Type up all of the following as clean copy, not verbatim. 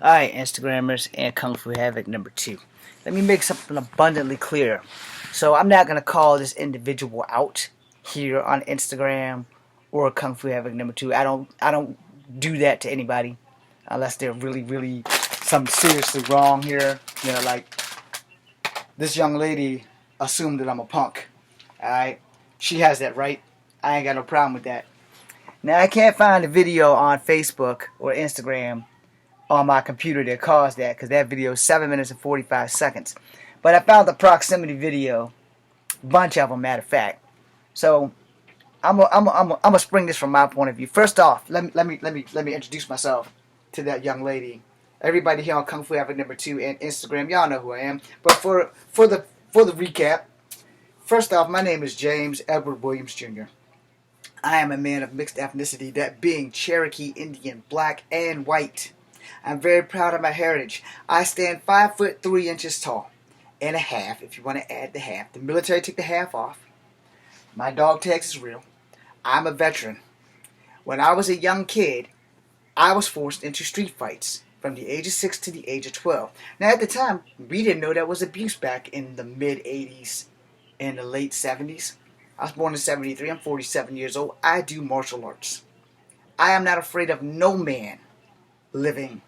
Alright, Instagrammers and Kung Fu Havoc number 2. Let me make something abundantly clear. So I'm not going to call this individual out here on Instagram or Kung Fu Havoc number 2. I don't do that to anybody unless they're really something seriously wrong here. You know, like this young lady assumed that I'm a punk. Alright? She has that right. I ain't got no problem with that. Now I can't find a video on Facebook or Instagram on my computer that caused that, because that video is 7 minutes and 45 seconds. But I found the proximity video, bunch of them, matter of fact. So I'm gonna spring this from my point of view. First off, let me introduce myself to that young lady. Everybody here on Kung Fu Havoc number 2 and Instagram, y'all know who I am. But for the recap, first off, my name is James Edward Williams Jr. I am a man of mixed ethnicity, that being Cherokee, Indian, black, and white. I'm very proud of my heritage. I stand 5 foot 3 inches tall and a half, if you want to add the half. The military took the half off. My dog tags is real. I'm a veteran. When I was a young kid, I was forced into street fights from the age of 6 to the age of 12. Now at the time, we didn't know that was abuse back in the mid 80s and the late 70s. I was born in 73. I'm 47 years old. I do martial arts. I am not afraid of no man, living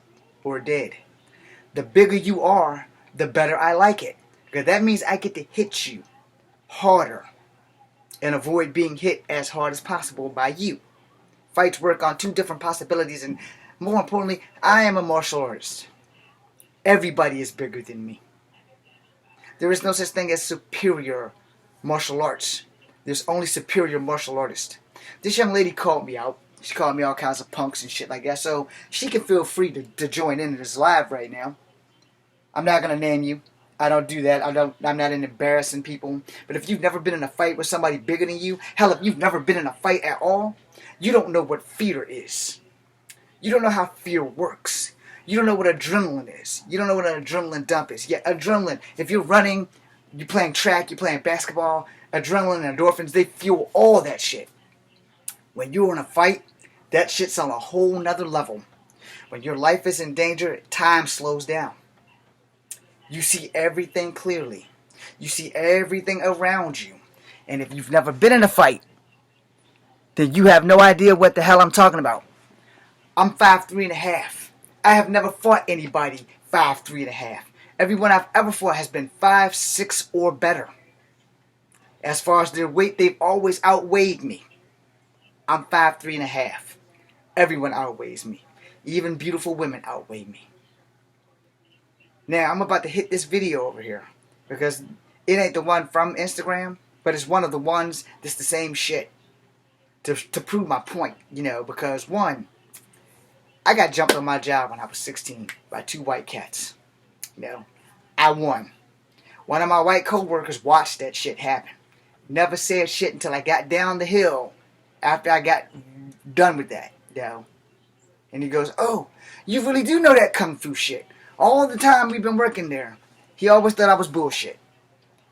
or dead. The bigger you are, the better I like it, because that means I get to hit you harder and avoid being hit as hard as possible by you. Fights work on 2 different possibilities, and more importantly, I am a martial artist. Everybody is bigger than me. There is no such thing as superior martial arts. There's only superior martial artists. This young lady called me out. She called me all kinds of punks and shit like that, so she can feel free to join in this live right now. I'm not going to name you. I don't do that. I'm not in embarrassing people. But if you've never been in a fight with somebody bigger than you, hell, if you've never been in a fight at all, you don't know what fear is. You don't know how fear works. You don't know what adrenaline is. You don't know what an adrenaline dump is. Yeah, adrenaline, if you're running, you're playing track, you're playing basketball, adrenaline and endorphins, they fuel all that shit. When you're in a fight, that shit's on a whole nother level. When your life is in danger, time slows down. You see everything clearly. You see everything around you. And if you've never been in a fight, then you have no idea what the hell I'm talking about. I'm 5'3" and a half. I have never fought anybody 5'3" and a half. Everyone I've ever fought has been 5'6" or better. As far as their weight, they've always outweighed me. I'm 5'3" and a half. Everyone outweighs me. Even beautiful women outweigh me. Now, I'm about to hit this video over here, because it ain't the one from Instagram, but it's one of the ones that's the same shit. To prove my point, you know, because one, I got jumped on my job when I was 16 by 2 white cats. You know, I won. One of my white co-workers watched that shit happen. Never said shit until I got down the hill after I got done with that, you know. And he goes, "Oh, you really do know that Kung Fu shit. All the time we've been working there." He always thought I was bullshit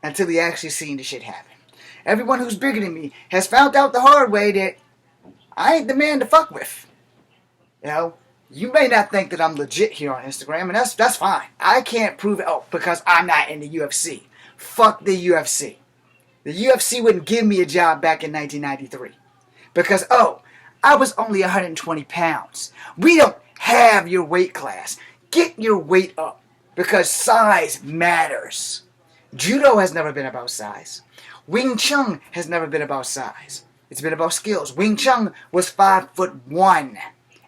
until he actually seen the shit happen. Everyone who's bigger than me has found out the hard way that I ain't the man to fuck with. You know, you may not think that I'm legit here on Instagram, and that's fine. I can't prove it because I'm not in the UFC. Fuck the UFC. The UFC wouldn't give me a job back in 1993. Because, I was only 120 pounds. We don't have your weight class. Get your weight up, because size matters. Judo has never been about size. Wing Chun has never been about size. It's been about skills. Wing Chun was 5'1",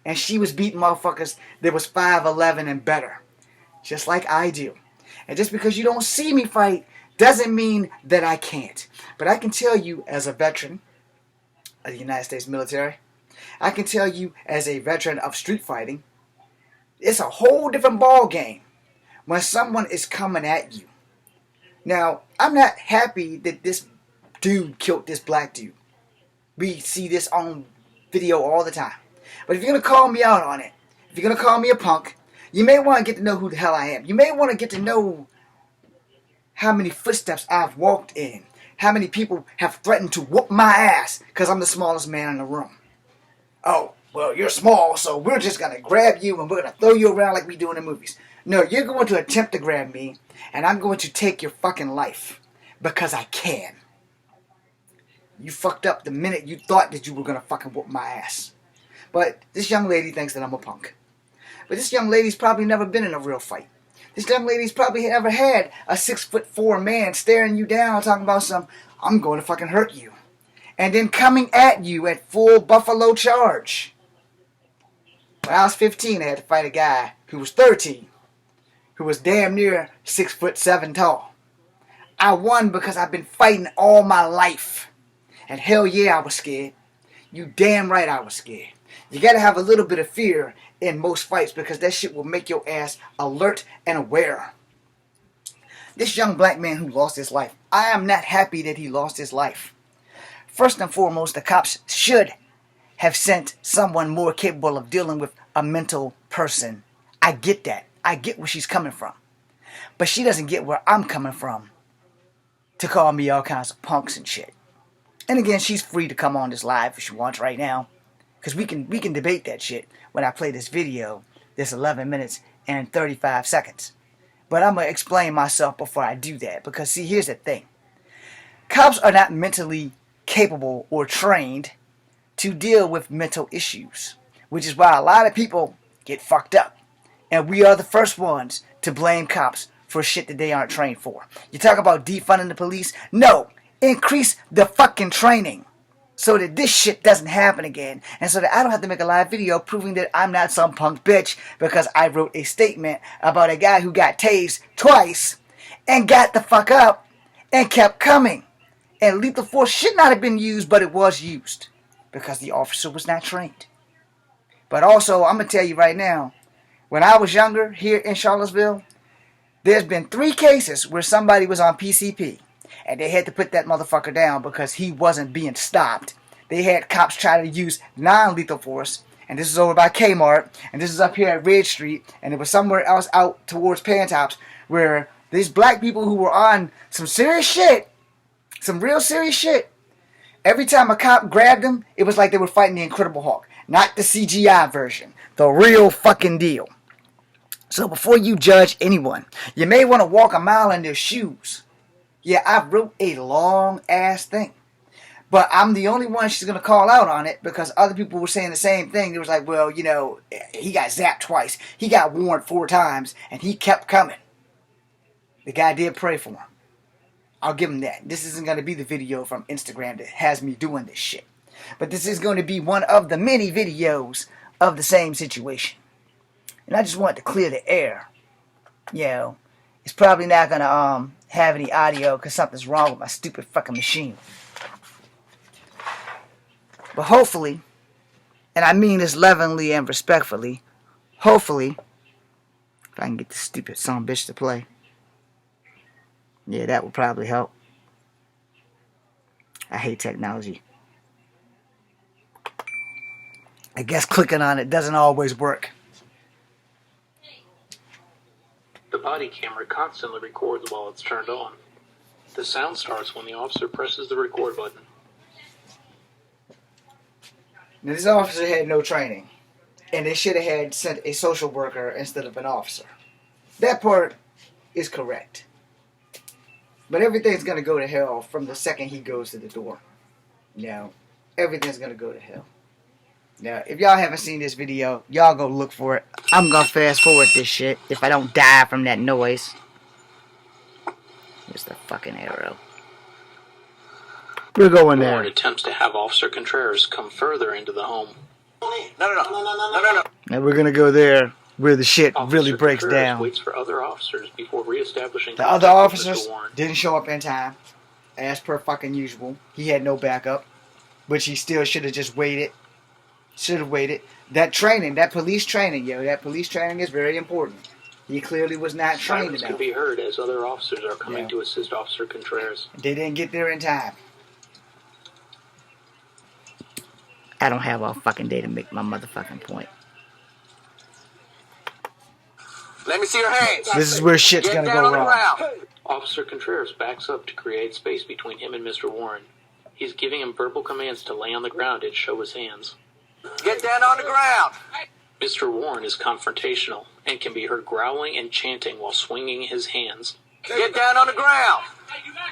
and she was beating motherfuckers that was 5'11" and better, just like I do. And just because you don't see me fight doesn't mean that I can't. But I can tell you, as a veteran of the United States military, I can tell you as a veteran of street fighting, it's a whole different ball game when someone is coming at you. Now, I'm not happy that this dude killed this black dude. We see this on video all the time. But if you're going to call me out on it, if you're going to call me a punk, you may want to get to know who the hell I am. You may want to get to know how many footsteps I've walked in. How many people have threatened to whoop my ass because I'm the smallest man in the room. Oh, well, you're small, so we're just going to grab you and we're going to throw you around like we do in the movies. No, you're going to attempt to grab me, and I'm going to take your fucking life. Because I can. You fucked up the minute you thought that you were going to fucking whoop my ass. But this young lady thinks that I'm a punk. But this young lady's probably never been in a real fight. This young lady's probably never had a 6'4" man staring you down talking about I'm going to fucking hurt you. And then coming at you at full buffalo charge. When I was 15, I had to fight a guy who was 13. Who was damn near 6'7" tall. I won because I've been fighting all my life. And hell yeah, I was scared. You damn right I was scared. You gotta have a little bit of fear in most fights because that shit will make your ass alert and aware. This young black man who lost his life, I am not happy that he lost his life. First and foremost, the cops should have sent someone more capable of dealing with a mental person. I get that. I get where she's coming from. But she doesn't get where I'm coming from to call me all kinds of punks and shit. And again, she's free to come on this live if she wants right now. Because we can debate that shit when I play this video, this 11 minutes and 35 seconds. But I'm going to explain myself before I do that. Because see, here's the thing. Cops are not mentally capable or trained to deal with mental issues. Which is why a lot of people get fucked up. And we are the first ones to blame cops for shit that they aren't trained for. You talk about defunding the police? No. Increase the fucking training. So that this shit doesn't happen again. And so that I don't have to make a live video proving that I'm not some punk bitch because I wrote a statement about a guy who got tased twice and got the fuck up and kept coming. And lethal force should not have been used, but it was used. Because the officer was not trained. But also, I'm going to tell you right now, when I was younger here in Charlottesville, there's been 3 cases where somebody was on PCP. And they had to put that motherfucker down because he wasn't being stopped. They had cops try to use non-lethal force. And this is over by Kmart. And this is up here at Ridge Street. And it was somewhere else out towards Pantops. Where these black people who were on some serious shit. Some real serious shit. Every time a cop grabbed them, it was like they were fighting the Incredible Hulk. Not the CGI version. The real fucking deal. So before you judge anyone, you may want to walk a mile in their shoes. Yeah, I wrote a long-ass thing. But I'm the only one she's going to call out on it because other people were saying the same thing. They was like, well, you know, he got zapped twice. He got warned 4 times, and he kept coming. The guy did pray for him. I'll give him that. This isn't going to be the video from Instagram that has me doing this shit. But this is going to be one of the many videos of the same situation. And I just wanted to clear the air. You know, it's probably not going to have any audio because something's wrong with my stupid fucking machine. But hopefully, and I mean this lovingly and respectfully, hopefully, if I can get this stupid son bitch to play. Yeah, that would probably help. I hate technology. I guess clicking on it doesn't always work. The body camera constantly records while it's turned on. The sound starts when the officer presses the record button. Now, this officer had no training. And they should have had sent a social worker instead of an officer. That part is correct. But everything's going to go to hell from the second he goes to the door. Now, everything's going to go to hell. Now, if y'all haven't seen this video, y'all go look for it. I'm going to fast forward this shit if I don't die from that noise. Here's the fucking arrow. We're going there. Warren attempts to have Officer Contreras come further into the home. No. And we're going to go there where the shit Officer really breaks Contreras down. waits for other officers before reestablishing The other contact with officers Mr. Warren. didn't show up in time. As per fucking usual. He had no backup. Which he still should have just waited. Should have waited. That training, that police training, that police training is very important. He clearly was not trained Sirens enough. can be heard as other officers are coming to assist Officer Contreras. They didn't get there in time. I don't have all fucking day to make my motherfucking point. Let me see your hands. This is where shit's Get gonna down go on the wrong. ground. Officer Contreras backs up to create space between him and Mr. Warren. He's giving him verbal commands to lay on the ground and show his hands. Get down on the ground. Mr. Warren is confrontational and can be heard growling and chanting while swinging his hands. Get down on the ground.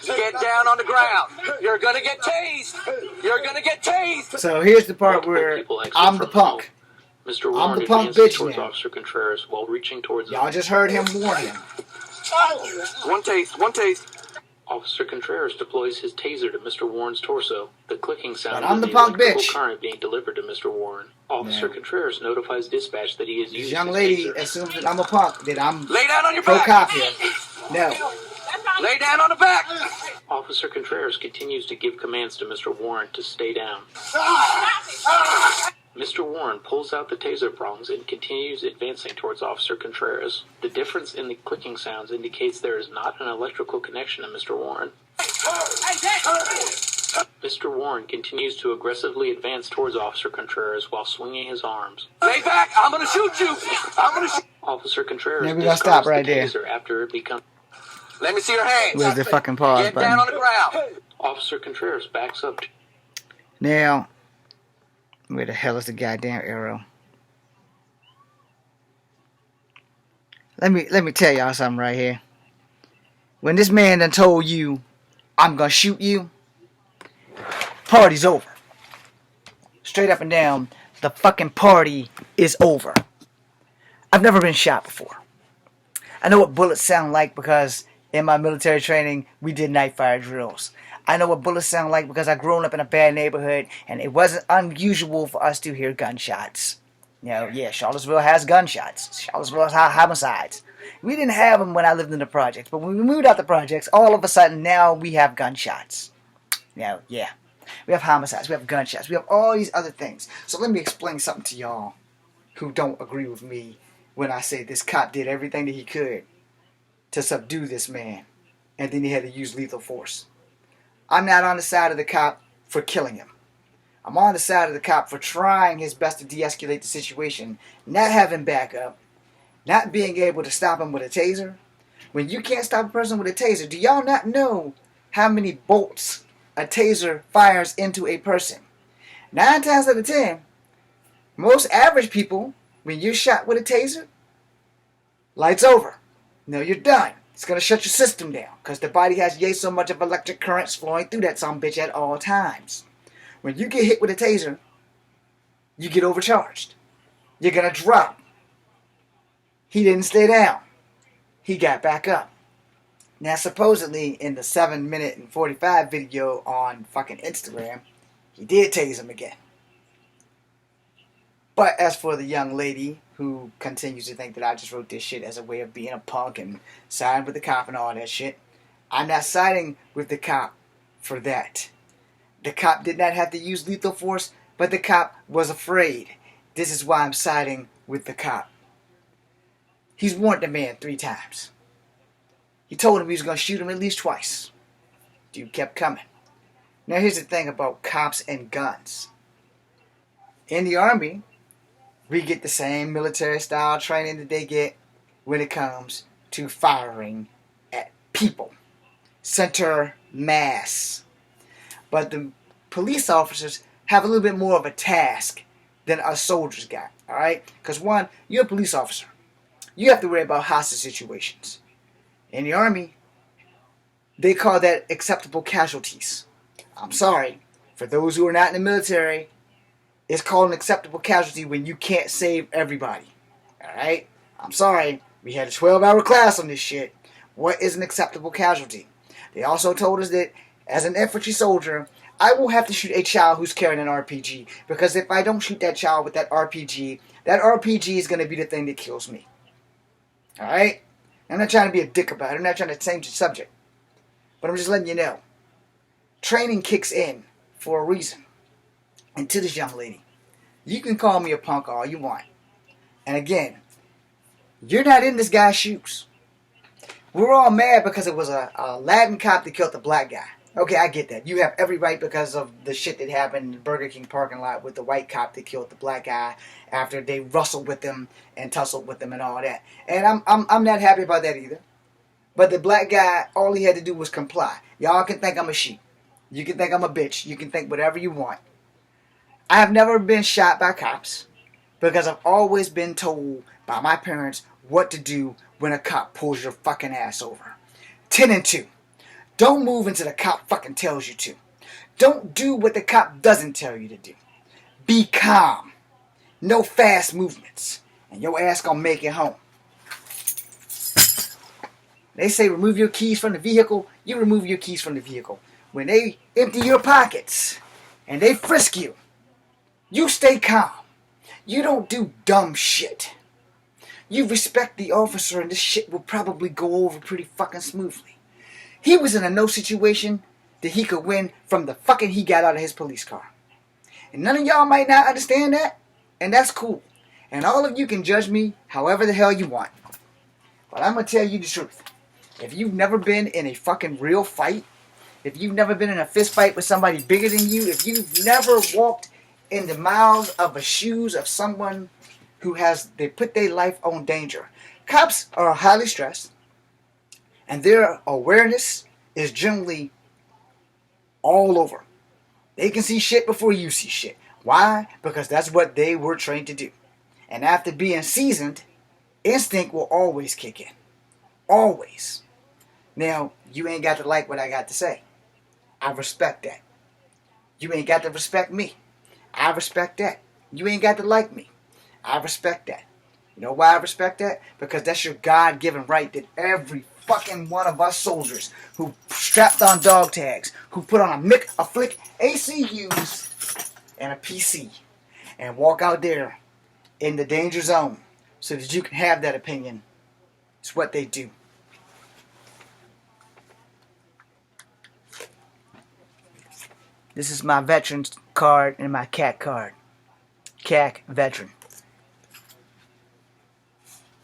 Get down on the ground. You're gonna get tased. You're gonna get tased. So here's the part Multiple where people exit I'm the from punk. home. Mr. Warren the punk advances bitch towards now. Officer Contreras while reaching towards Y'all just heard him warn him. One taste. One taste. Officer Contreras deploys his taser to Mr. Warren's torso. The clicking sound But I'm of the the punk electrical bitch. current being delivered to Mr. Warren. Officer Yeah. Contreras notifies dispatch that he has This used young his lady taser. assumes that I'm a punk, that I'm Lay down on your pro back. cop here. No. Lay down on the back. Officer Contreras continues to give commands to Mr. Warren to stay down. Mr. Warren pulls out the taser prongs and continues advancing towards Officer Contreras. The difference in the clicking sounds indicates there is not an electrical connection to Mr. Warren. Mr. Warren continues to aggressively advance towards Officer Contreras while swinging his arms. Lay back. I'm gonna shoot you. I'm gonna shoot. Officer Contreras Yeah, we gotta discards stop right the there. taser after it becomes... Let me see your hands. Where's the fucking pause Get down button? on the ground. Officer Contreras backs up. Now, where the hell is the goddamn arrow? Let me tell y'all something right here. When this man done told you, I'm gonna shoot you, party's over. Straight up and down, the fucking party is over. I've never been shot before. I know what bullets sound like because in my military training, we did night fire drills. I know what bullets sound like because I grown up in a bad neighborhood and it wasn't unusual for us to hear gunshots. You know, yeah, Charlottesville has gunshots. Charlottesville has homicides. We didn't have them when I lived in the projects, but when we moved out the projects, all of a sudden now we have gunshots. Now, yeah, we have homicides, we have gunshots, we have all these other things. So let me explain something to y'all who don't agree with me when I say this cop did everything that he could to subdue this man, and then he had to use lethal force. I'm not on the side of the cop for killing him. I'm on the side of the cop for trying his best to de-escalate the situation, not having backup, not being able to stop him with a taser. When you can't stop a person with a taser, do y'all not know how many bolts a taser fires into a person? 9 times out of 10, most average people, when you're shot with a taser, lights over. No, you're done. It's going to shut your system down because the body has yay so much of electric currents flowing through that sumbitch at all times. When you get hit with a taser, you get overcharged. You're going to drop. He didn't stay down. He got back up. Now, supposedly, in the 7-minute and 45 video on fucking Instagram, he did tase him again. But as for the young lady who continues to think that I just wrote this shit as a way of being a punk and siding with the cop and all that shit, I'm not siding with the cop for that. The cop did not have to use lethal force, but the cop was afraid. This is why I'm siding with the cop. He's warned the man 3 times. He told him he was going to shoot him at least twice. Dude kept coming. Now here's the thing about cops and guns. In the Army, we get the same military style training that they get when it comes to firing at people. Center mass. But the police officers have a little bit more of a task than us soldiers got. Alright? Because one, you're a police officer. You have to worry about hostage situations. In the Army, they call that acceptable casualties. I'm sorry. For those who are not in the military, it's called an acceptable casualty when you can't save everybody. Alright? I'm sorry. We had a 12-hour class on this shit. What is an acceptable casualty? They also told us that as an infantry soldier, I will have to shoot a child who's carrying an RPG. Because if I don't shoot that child with that RPG is going to be the thing that kills me. Alright? I'm not trying to be a dick about it. I'm not trying to change the subject. But I'm just letting you know. Training kicks in for a reason. And to this young lady, you can call me a punk all you want. And again, you're not in this guy's shoes. We're all mad because it was a Latin cop that killed the black guy. Okay, I get that. You have every right because of the shit that happened in the Burger King parking lot with the white cop that killed the black guy after they wrestled with him and tussled with him and all that. And I'm not happy about that either. But the black guy, all he had to do was comply. Y'all can think I'm a sheep. You can think I'm a bitch. You can think whatever you want. I have never been shot by cops because I've always been told by my parents what to do when a cop pulls your fucking ass over. 10 and 2. Don't move until the cop fucking tells you to. Don't do what the cop doesn't tell you to do. Be calm. No fast movements. And your ass gonna make it home. They say remove your keys from the vehicle. You remove your keys from the vehicle. When they empty your pockets and they frisk you, you stay calm. You don't do dumb shit. You respect the officer and this shit will probably go over pretty fucking smoothly. He was in a no situation that he could win from the fucking he got out of his police car. And none of y'all might not understand that, and that's cool. And all of you can judge me however the hell you want. But I'm going to tell you the truth. If you've never been in a fucking real fight, if you've never been in a fist fight with somebody bigger than you, if you've never walked in the miles of the shoes of someone who they put their life on danger. Cops are highly stressed, and their awareness is generally all over. They can see shit before you see shit. Why? Because that's what they were trained to do. And after being seasoned, instinct will always kick in. Always. Now, you ain't got to like what I got to say. I respect that. You ain't got to respect me. I respect that. You ain't got to like me. I respect that. You know why I respect that? Because that's your God-given right that every fucking one of us soldiers who strapped on dog tags, who put on a flick ACUs and a PC and walk out there in the danger zone so that you can have that opinion. It's what they do. This is my veteran's card and my CAC card. CAC veteran.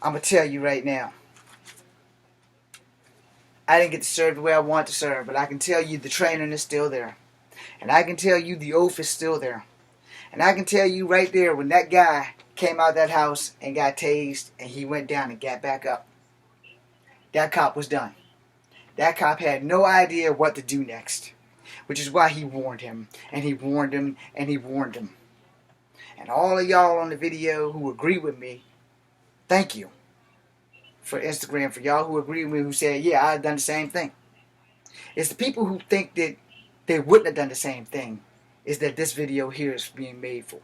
I'm going to tell you right now. I didn't get to serve the way I want to serve, but I can tell you the training is still there. And I can tell you the oath is still there. And I can tell you right there when that guy came out of that house and got tased and he went down and got back up. That cop was done. That cop had no idea what to do next. Which is why he warned him. And he warned him. And he warned him. And all of y'all on the video who agree with me, thank you for Instagram. For y'all who agree with me, who said, yeah, I've done the same thing. It's the people who think that they wouldn't have done the same thing is that this video here is being made for.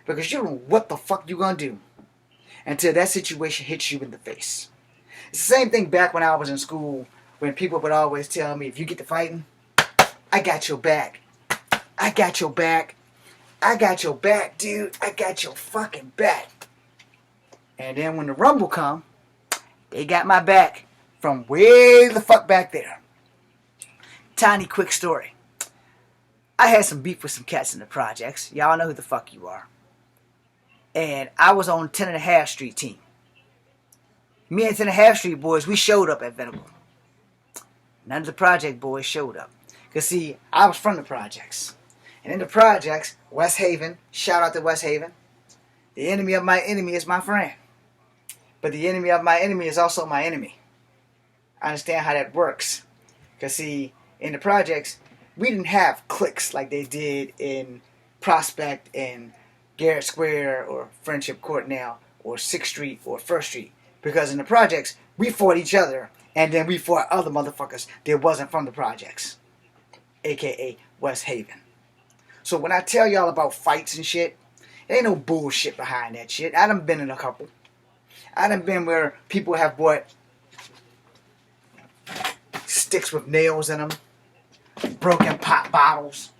Because you don't know what the fuck you're going to do until that situation hits you in the face. It's the same thing back when I was in school when people would always tell me, if you get to fighting, I got your back. I got your back. I got your back, dude. I got your fucking back. And then when the rumble come, they got my back from way the fuck back there. Tiny quick story. I had some beef with some cats in the projects. Y'all know who the fuck you are. And I was on 10.5 Street team. Me and 10.5 Street boys, we showed up at Venable. None of the project boys showed up. Because see, I was from the projects. And in the projects, West Haven, shout out to West Haven. The enemy of my enemy is my friend. But the enemy of my enemy is also my enemy. I understand how that works. Because see, in the projects, we didn't have cliques like they did in Prospect and Garrett Square or Friendship Court now, or 6th Street or 1st Street. Because in the projects, we fought each other, and then we fought other motherfuckers that wasn't from the projects. AKA West Haven. So when I tell y'all about fights and shit, there ain't no bullshit behind that shit. I done been in a couple. I done been where people have bought sticks with nails in them, broken pop bottles,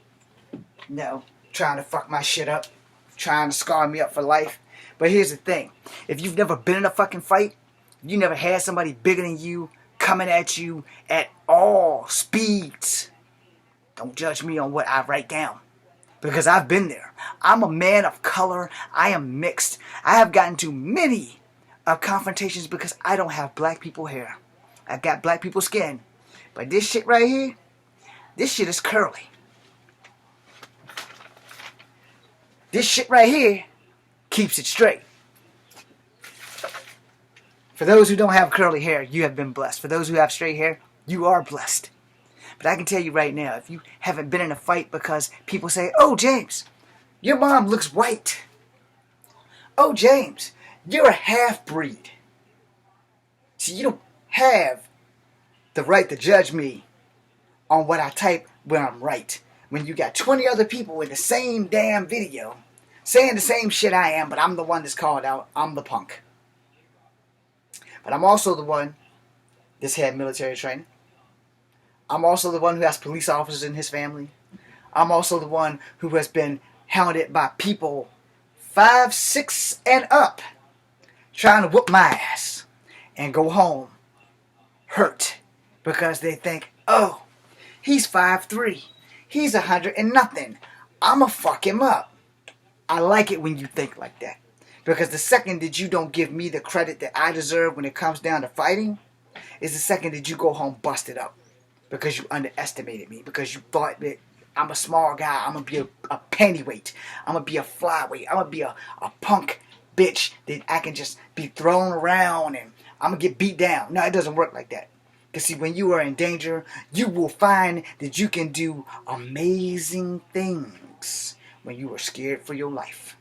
trying to fuck my shit up, trying to scar me up for life. But here's the thing. If you've never been in a fucking fight, you never had somebody bigger than you coming at you at all speeds, don't judge me on what I write down. Because I've been there. I'm a man of color. I am mixed. I have gotten to many confrontations because I don't have black people hair. I got black people skin. But this shit right here, this shit is curly. This shit right here keeps it straight. For those who don't have curly hair, you have been blessed. For those who have straight hair, you are blessed. But I can tell you right now, if you haven't been in a fight because people say, oh, James, Your mom looks white. Oh, James, you're a half-breed. See, you don't have the right to judge me on what I type when I'm right. When you got 20 other people in the same damn video saying the same shit I am, but I'm the one that's called out. I'm the punk. But I'm also the one that's had military training. I'm also the one who has police officers in his family. I'm also the one who has been hounded by people 5, 6, and up trying to whoop my ass and go home hurt because they think, oh, he's 5'3". He's 100 and nothing. I'ma fuck him up. I like it when you think like that. Because the second that you don't give me the credit that I deserve when it comes down to fighting is the second that you go home busted up. Because you underestimated me. Because you thought that I'm a small guy. I'm going to be a pennyweight. I'm going to be a flyweight. I'm going to be a punk bitch that I can just be thrown around and I'm going to get beat down. No, it doesn't work like that. Because see, when you are in danger, you will find that you can do amazing things when you are scared for your life.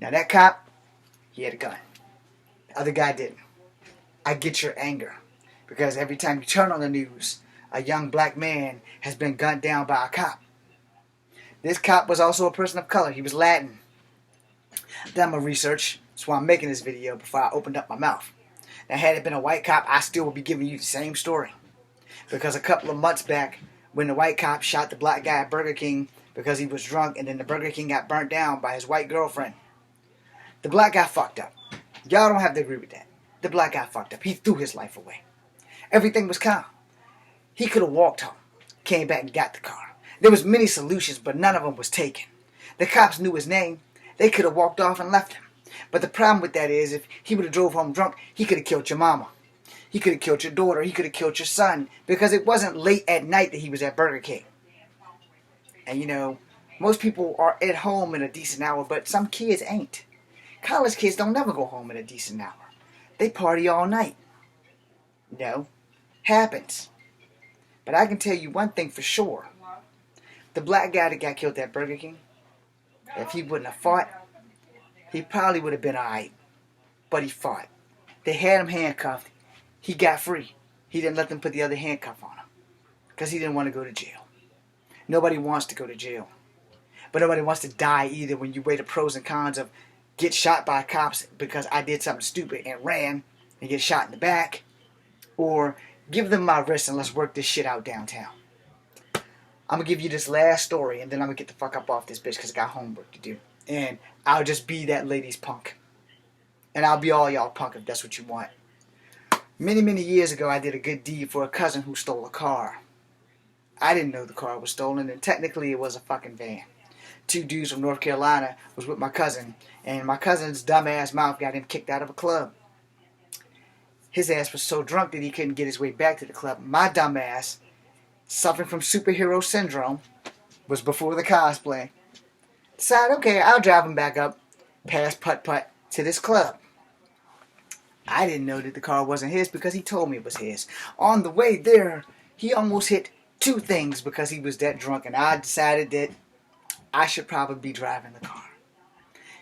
Now that cop, he had a gun. The other guy didn't. I get your anger. Because every time you turn on the news, a young black man has been gunned down by a cop. This cop was also a person of color. He was Latin. I've done my research. That's why I'm making this video before I opened up my mouth. Now, had it been a white cop, I still would be giving you the same story. Because a couple of months back, when the white cop shot the black guy at Burger King because he was drunk and then the Burger King got burnt down by his white girlfriend, the black guy fucked up. Y'all don't have to agree with that. The black guy fucked up. He threw his life away. Everything was calm. He could have walked home, came back and got the car. There was many solutions, but none of them was taken. The cops knew his name. They could have walked off and left him. But the problem with that is, if he would have drove home drunk, he could have killed your mama. He could have killed your daughter. He could have killed your son. Because it wasn't late at night that he was at Burger King. And you know, most people are at home in a decent hour, but some kids ain't. College kids don't never go home at a decent hour. They party all night. You know, happens. But I can tell you one thing for sure. The black guy that got killed at Burger King, if he wouldn't have fought, he probably would have been alright. But he fought. They had him handcuffed. He got free. He didn't let them put the other handcuff on him. Because he didn't want to go to jail. Nobody wants to go to jail. But nobody wants to die either when you weigh the pros and cons of get shot by cops because I did something stupid and ran and get shot in the back. Or give them my wrist and let's work this shit out downtown. I'm going to give you this last story and then I'm going to get the fuck up off this bitch because I got homework to do. And I'll just be that lady's punk. And I'll be all y'all punk if that's what you want. Many, many years ago, I did a good deed for a cousin who stole a car. I didn't know the car was stolen, and technically it was a fucking van. 2 dudes from North Carolina was with my cousin, and my cousin's dumbass mouth got him kicked out of a club. His ass was so drunk that he couldn't get his way back to the club. My dumbass, suffering from superhero syndrome, was before the cosplay. Decided, okay, I'll drive him back up, past putt-putt, to this club. I didn't know that the car wasn't his because he told me it was his. On the way there, he almost hit 2 things because he was that drunk, and I decided that I should probably be driving the car.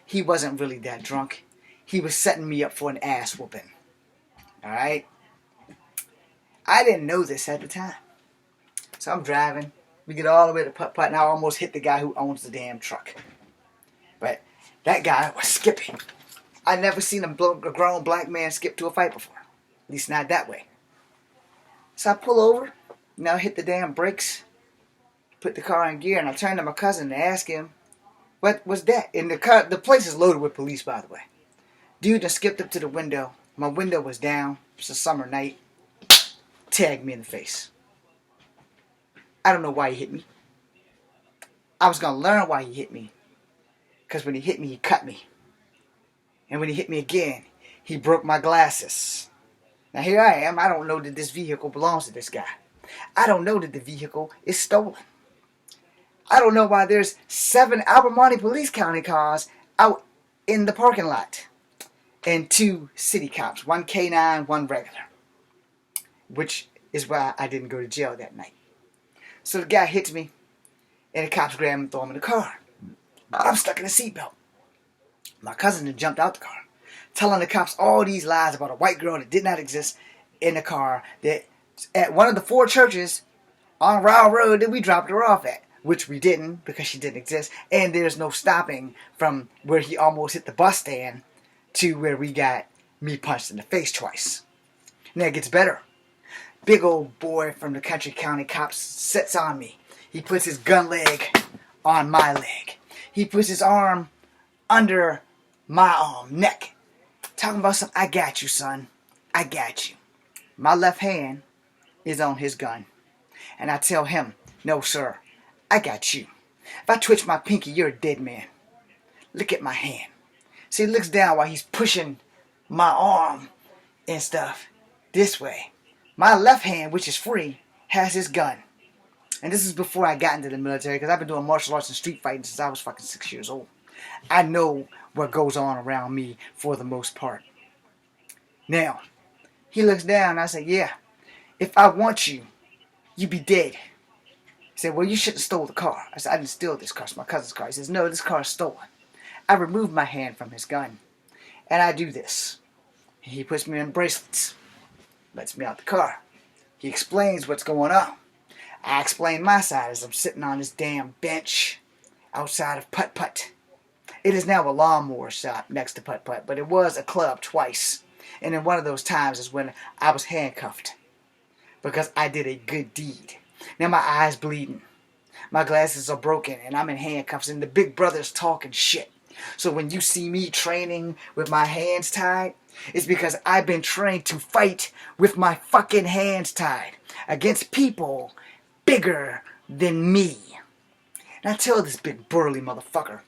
He wasn't really that drunk. He was setting me up for an ass whooping. Alright? I didn't know this at the time. So I'm driving. We get all the way to putt-putt, and I almost hit the guy who owns the damn truck. But that guy was skipping. I'd never seen a grown black man skip to a fight before. At least not that way. So I pull over, now hit the damn brakes, put the car in gear, and I turn to my cousin to ask him, what was that? And the place is loaded with police, by the way. Dude just skipped up to the window. My window was down. It's a summer night. Tagged me in the face. I don't know why he hit me. I was going to learn why he hit me. Because when he hit me, he cut me. And when he hit me again, he broke my glasses. Now here I am. I don't know that this vehicle belongs to this guy. I don't know that the vehicle is stolen. I don't know why there's 7 Albemarle Police County cars out in the parking lot. And 2 city cops. 1 K9, 1 regular. Which is why I didn't go to jail that night. So the guy hits me. And the cops grab him and throw him in the car. I'm stuck in a seatbelt. My cousin had jumped out the car, telling the cops all these lies about a white girl that did not exist in the car, that at one of the 4 churches on Ryle Road that we dropped her off at, which we didn't because she didn't exist, and there's no stopping from where he almost hit the bus stand to where we got me punched in the face twice. Now it gets better. Big old boy from the country county cops sits on me. He puts his gun leg on my leg. He puts his arm under my neck. Talking about something, I got you, son. I got you. My left hand is on his gun. And I tell him, no, sir, I got you. If I twitch my pinky, you're a dead man. Look at my hand. See, he looks down while he's pushing my arm and stuff this way. My left hand, which is free, has his gun. And this is before I got into the military, because I've been doing martial arts and street fighting since I was fucking 6 years old. I know what goes on around me for the most part. Now, he looks down and I say, yeah, if I want you, you be dead. He said, well, you shouldn't have stole the car. I said, I didn't steal this car. It's my cousin's car. He says, no, this car is stolen. I remove my hand from his gun, and I do this. He puts me in bracelets, lets me out the car. He explains what's going on. I explain my side as I'm sitting on this damn bench outside of Putt Putt. It is now a lawnmower shop next to Putt Putt, but it was a club twice. And in one of those times is when I was handcuffed because I did a good deed. Now my eye's bleeding. My glasses are broken and I'm in handcuffs and the big brother's talking shit. So when you see me training with my hands tied, it's because I've been trained to fight with my fucking hands tied against people bigger than me. And I tell this big burly motherfucker,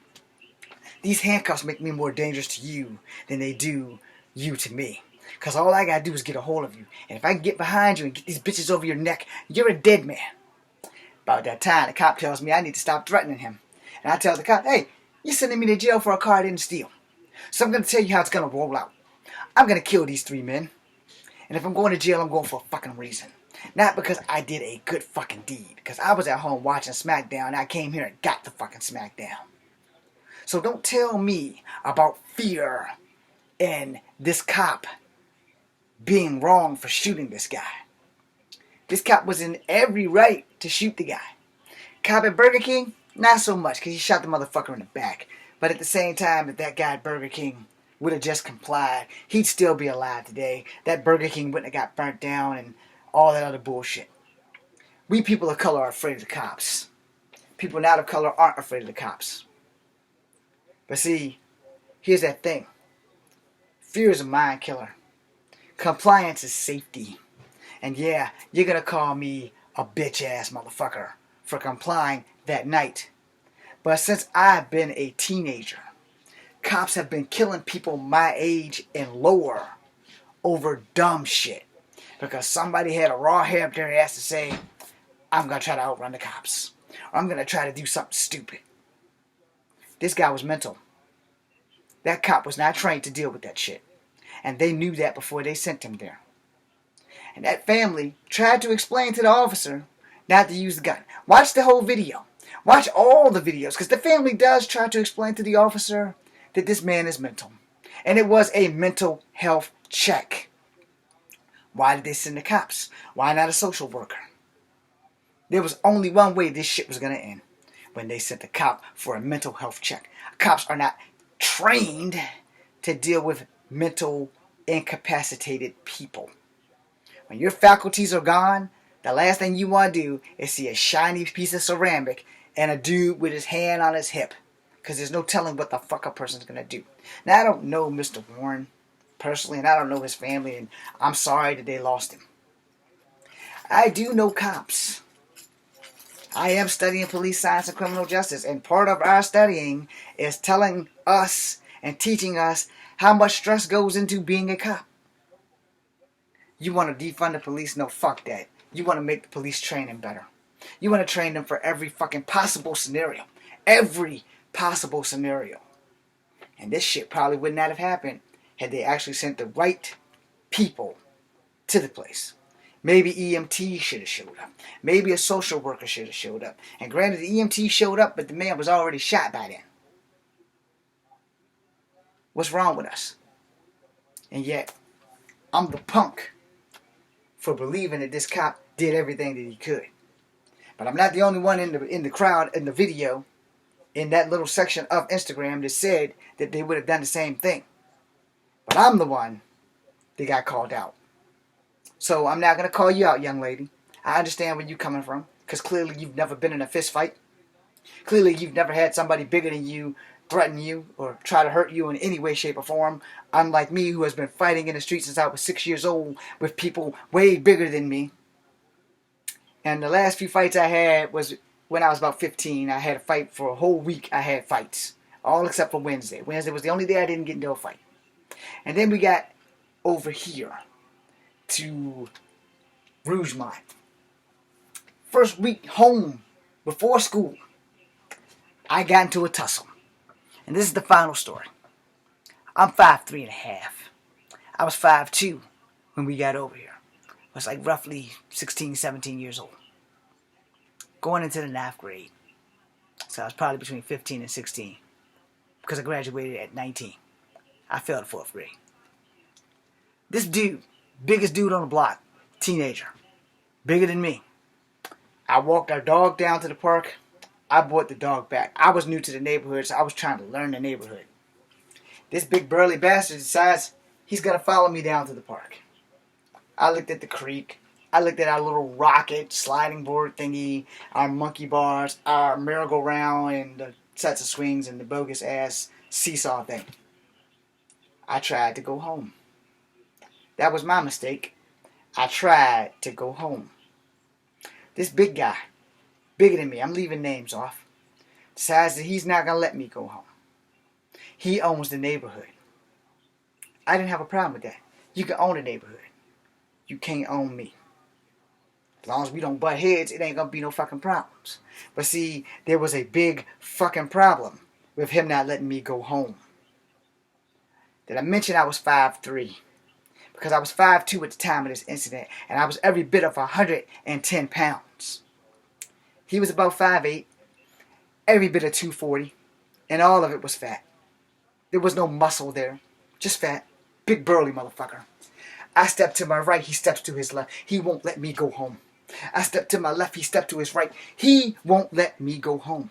these handcuffs make me more dangerous to you than they do you to me. Because all I gotta do is get a hold of you. And if I can get behind you and get these bitches over your neck, you're a dead man. About that time, the cop tells me I need to stop threatening him. And I tell the cop, hey, you're sending me to jail for a car I didn't steal. So I'm gonna tell you how it's gonna roll out. I'm gonna kill these 3 men. And if I'm going to jail, I'm going for a fucking reason. Not because I did a good fucking deed. Because I was at home watching SmackDown and I came here and got the fucking SmackDown. So don't tell me about fear and this cop being wrong for shooting this guy. This cop was in every right to shoot the guy. Cop at Burger King, not so much, because he shot the motherfucker in the back. But at the same time, if that guy at Burger King would have just complied, he'd still be alive today. That Burger King wouldn't have got burnt down and all that other bullshit. We people of color are afraid of the cops. People not of color aren't afraid of the cops. But see, here's that thing. Fear is a mind killer. Compliance is safety. And yeah, you're gonna call me a bitch ass motherfucker for complying that night. But since I've been a teenager, cops have been killing people my age and lower over dumb shit. Because somebody had a raw hair up their ass to say, I'm gonna try to outrun the cops. Or I'm gonna try to do something stupid. This guy was mental. That cop was not trained to deal with that shit. And they knew that before they sent him there. And that family tried to explain to the officer not to use the gun. Watch the whole video. Watch all the videos. Because the family does try to explain to the officer that this man is mental. And it was a mental health check. Why did they send the cops? Why not a social worker? There was only one way this shit was going to end. When they sent the cop for a mental health check. Cops are not trained to deal with mental incapacitated people. When your faculties are gone, the last thing you want to do is see a shiny piece of ceramic and a dude with his hand on his hip. Because there's no telling what the fuck a person's going to do. Now, I don't know Mr. Warren personally, and I don't know his family, and I'm sorry that they lost him. I do know cops. I am studying police science and criminal justice, and part of our studying is telling us and teaching us how much stress goes into being a cop. You want to defund the police? No, fuck that. You want to make the police training better. You want to train them for every fucking possible scenario. Every possible scenario. And this shit probably would not have happened had they actually sent the right people to the place. Maybe EMT should have showed up. Maybe a social worker should have showed up. And granted, the EMT showed up, but the man was already shot by then. What's wrong with us? And yet, I'm the punk for believing that this cop did everything that he could. But I'm not the only one in the crowd, in the video, in that little section of Instagram that said that they would have done the same thing. But I'm the one that got called out. So I'm not going to call you out, young lady. I understand where you're coming from, because clearly you've never been in a fist fight. Clearly you've never had somebody bigger than you threaten you or try to hurt you in any way, shape, or form. Unlike me, who has been fighting in the streets since I was 6 years old with people way bigger than me. And the last few fights I had was when I was about 15. I had a fight for a whole week. I had fights. All except for Wednesday. Wednesday was the only day I didn't get into a fight. And then we got over here to Rougemont. First week home before school, I got into a tussle. And this is the final story. I'm 5'3" I was 5'2" when we got over here. I was like roughly 16, 17 years old. Going into the 9th grade. So I was probably between 15 and 16. Because I graduated at 19. I failed 4th grade. This dude, biggest dude on the block, teenager, bigger than me. I walked our dog down to the park. I brought the dog back. I was new to the neighborhood, so I was trying to learn the neighborhood. This big burly bastard decides he's going to follow me down to the park. I looked at the creek. I looked at our little rocket sliding board thingy, our monkey bars, our merry-go-round, and the sets of swings, and the bogus-ass seesaw thing. I tried to go home. That was my mistake. I tried to go home. This big guy, bigger than me, I'm leaving names off, decides that he's not going to let me go home. He owns the neighborhood. I didn't have a problem with that. You can own a neighborhood. You can't own me. As long as we don't butt heads, it ain't going to be no fucking problems. But see, there was a big fucking problem with him not letting me go home. Did I mention I was 5'3"? Because I was 5'2" at the time of this incident, and I was every bit of 110 pounds. He was about 5'8", every bit of 240, and all of it was fat. There was no muscle there, just fat. Big burly motherfucker. I step to my right, he steps to his left. He won't let me go home. I step to my left, he steps to his right. He won't let me go home.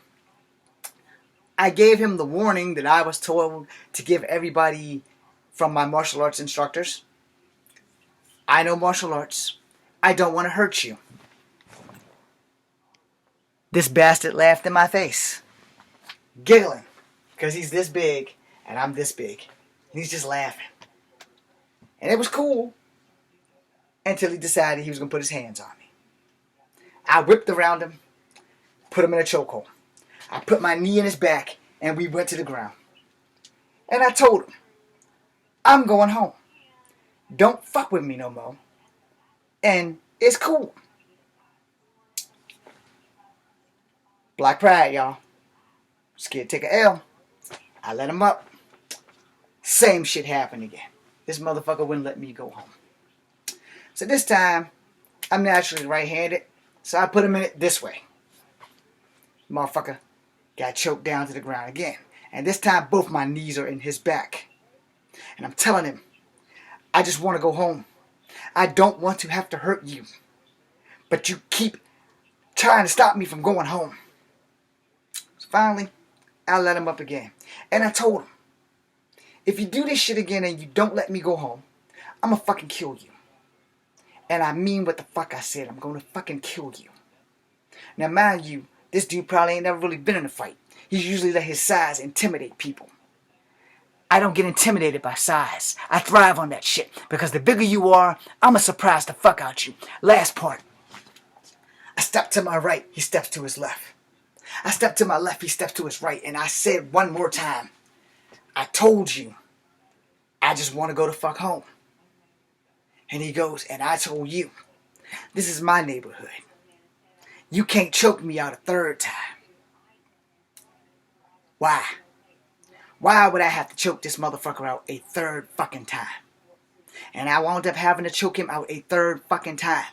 I gave him the warning that I was told to give everybody from my martial arts instructors. I know martial arts. I don't want to hurt you. This bastard laughed in my face, giggling, because he's this big and I'm this big. And he's just laughing. And it was cool until he decided he was going to put his hands on me. I whipped around him, put him in a chokehold. I put my knee in his back, and we went to the ground. And I told him, I'm going home. Don't fuck with me no more. And it's cool. Black pride, y'all. Scared to take a L. I let him up. Same shit happened again. This motherfucker wouldn't let me go home. So this time, I'm naturally right-handed, so I put him in it this way. Motherfucker got choked down to the ground again. And this time, both my knees are in his back. And I'm telling him, I just want to go home. I don't want to have to hurt you. But you keep trying to stop me from going home. So finally, I let him up again. And I told him, if you do this shit again and you don't let me go home, I'm gonna fucking kill you. And I mean what the fuck I said. I'm gonna fucking kill you. Now mind you, this dude probably ain't never really been in a fight. He's usually let his size intimidate people. I don't get intimidated by size. I thrive on that shit. Because the bigger you are, I'ma surprise the fuck out you. Last part. I step to my right, he steps to his left. I step to my left, he steps to his right. And I said one more time, I told you, I just want to go the fuck home. And he goes, and I told you, this is my neighborhood. You can't choke me out a third time. Why? Why would I have to choke this motherfucker out a third fucking time? And I wound up having to choke him out a third fucking time.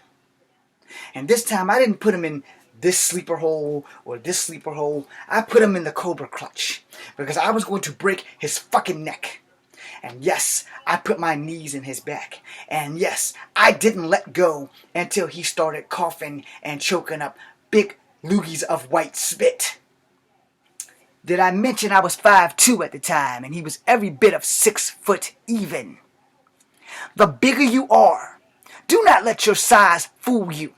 And this time I didn't put him in this sleeper hole or this sleeper hole. I put him in the cobra clutch. Because I was going to break his fucking neck. And yes, I put my knees in his back. And yes, I didn't let go until he started coughing and choking up big loogies of white spit. Did I mention I was 5'2" at the time and he was every bit of 6 foot even? The bigger you are, do not let your size fool you.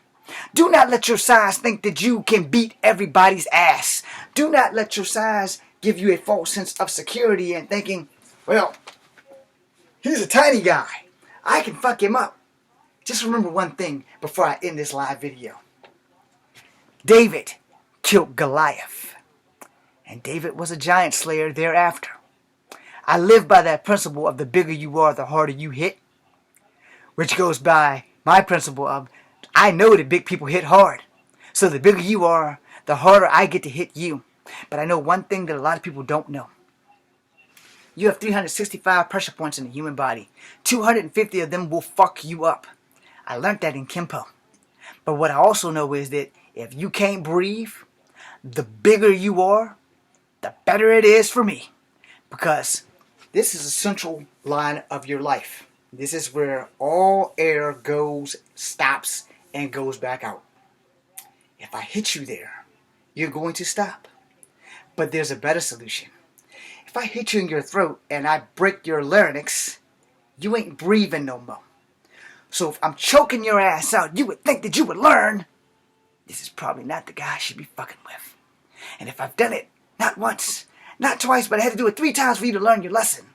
Do not let your size think that you can beat everybody's ass. Do not let your size give you a false sense of security and thinking, well, he's a tiny guy. I can fuck him up. Just remember one thing before I end this live video. David killed Goliath. And David was a giant slayer thereafter. I live by that principle of the bigger you are, the harder you hit. Which goes by my principle of, I know that big people hit hard. So the bigger you are, the harder I get to hit you. But I know one thing that a lot of people don't know. You have 365 pressure points in the human body. 250 of them will fuck you up. I learned that in Kempo. But what I also know is that if you can't breathe, the bigger you are, the better it is for me. Because this is a central line of your life. This is where all air goes, stops, and goes back out. If I hit you there, you're going to stop. But there's a better solution. If I hit you in your throat and I break your larynx, you ain't breathing no more. So if I'm choking your ass out, you would think that you would learn. This is probably not the guy I should be fucking with. And if I've done it, not once, not twice, but I had to do it 3 times for you to learn your lesson,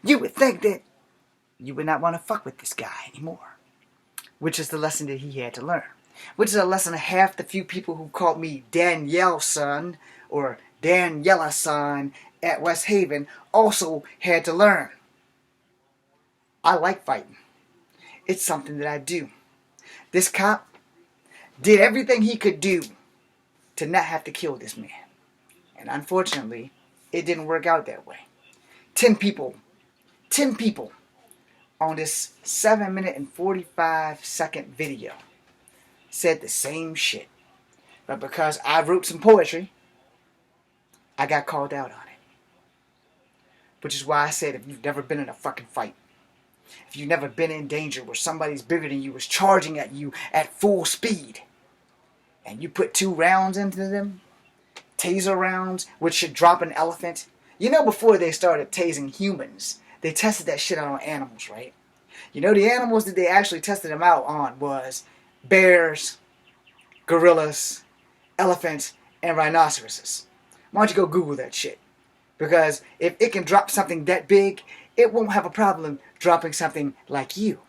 you would think that you would not want to fuck with this guy anymore. Which is the lesson that he had to learn. Which is a lesson half the few people who called me Danielle son or Daniela son at West Haven also had to learn. I like fighting. It's something that I do. This cop did everything he could do to not have to kill this man. And unfortunately, it didn't work out that way. 10 people on this 7-minute and 45-second video said the same shit. But because I wrote some poetry, I got called out on it. Which is why I said if you've never been in a fucking fight, if you've never been in danger where somebody's bigger than you is charging at you at full speed, and you put 2 rounds into them, taser rounds, which should drop an elephant. You know, before they started tasing humans, they tested that shit out on animals, right? You know, the animals that they actually tested them out on was bears, gorillas, elephants, and rhinoceroses. Why don't you go Google that shit? Because if it can drop something that big, it won't have a problem dropping something like you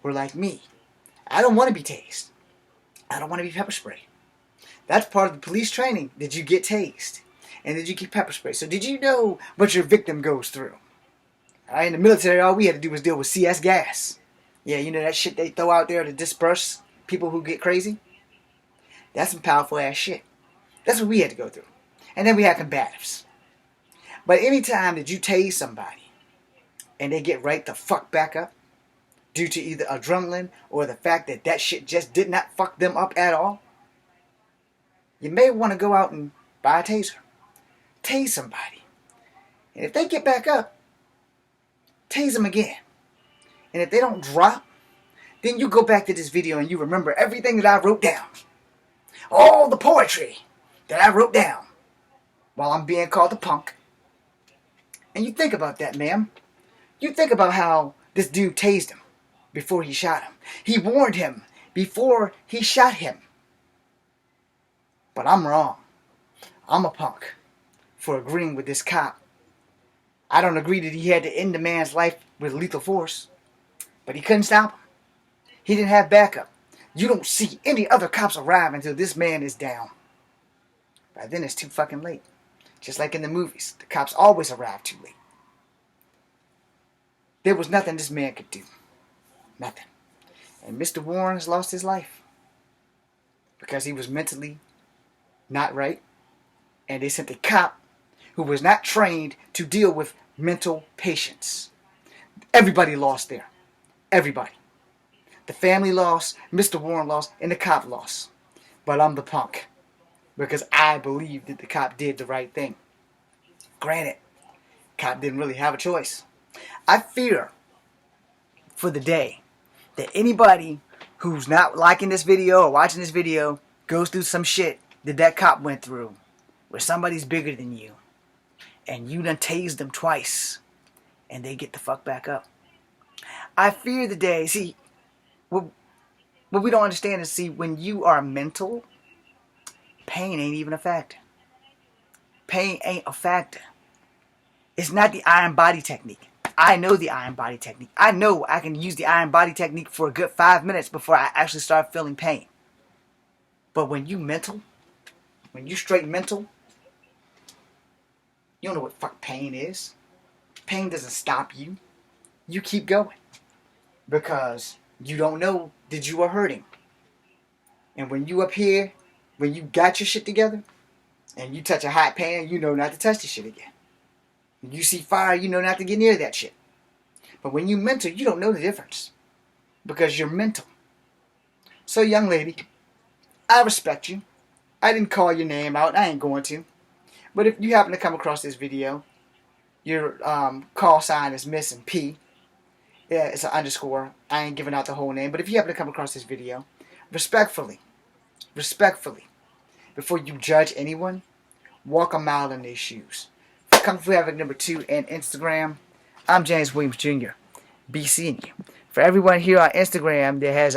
or like me. I don't want to be tased. I don't want to be pepper sprayed. That's part of the police training. Did you get tased? And did you get pepper spray? So did you know what your victim goes through? In the military, all we had to do was deal with CS gas. Yeah, you know that shit they throw out there to disperse people who get crazy? That's some powerful ass shit. That's what we had to go through. And then we had combatives. But anytime that you tase somebody and they get right the fuck back up due to either adrenaline or the fact that that shit just did not fuck them up at all, you may want to go out and buy a taser. Tase somebody. And if they get back up, tase them again. And if they don't drop, then you go back to this video and you remember everything that I wrote down. All the poetry that I wrote down while I'm being called a punk. And you think about that, ma'am. You think about how this dude tased him before he shot him. He warned him before he shot him. But I'm wrong. I'm a punk for agreeing with this cop. I don't agree that he had to end the man's life with lethal force. But he couldn't stop him. He didn't have backup. You don't see any other cops arrive until this man is down. By then it's too fucking late. Just like in the movies. The cops always arrive too late. There was nothing this man could do. Nothing. And Mr. Warren has lost his life. Because he was mentally not right. And they sent a cop who was not trained to deal with mental patients. Everybody lost there. Everybody. The family lost, Mr. Warren lost, and the cop lost. But I'm the punk. Because I believe that the cop did the right thing. Granted, cop didn't really have a choice. I fear for the day that anybody who's not liking this video or watching this video goes through some shit that that cop went through, where somebody's bigger than you, and you done tased them twice, and they get the fuck back up. I fear the day, see, what we don't understand is, see, when you are mental, pain ain't even a factor. Pain ain't a factor. It's not the iron body technique. I know the iron body technique. I know I can use the iron body technique for a good 5 minutes before I actually start feeling pain. But when you mental, when you straight mental, you don't know what fuck pain is. Pain doesn't stop you. You keep going. Because you don't know that you are hurting. And when you up here, when you got your shit together, and you touch a hot pan, you know not to touch the shit again. When you see fire, you know not to get near that shit. But when you mental, you don't know the difference. Because you're mental. So young lady, I respect you. I didn't call your name out. I ain't going to. But if you happen to come across this video, your call sign is missing P. Yeah, it's an underscore. I ain't giving out the whole name. But if you happen to come across this video, respectfully, before you judge anyone, walk a mile in their shoes. For Kung Fu Havoc number 2 and Instagram, I'm James Williams Jr. Be seeing you. For everyone here on Instagram that has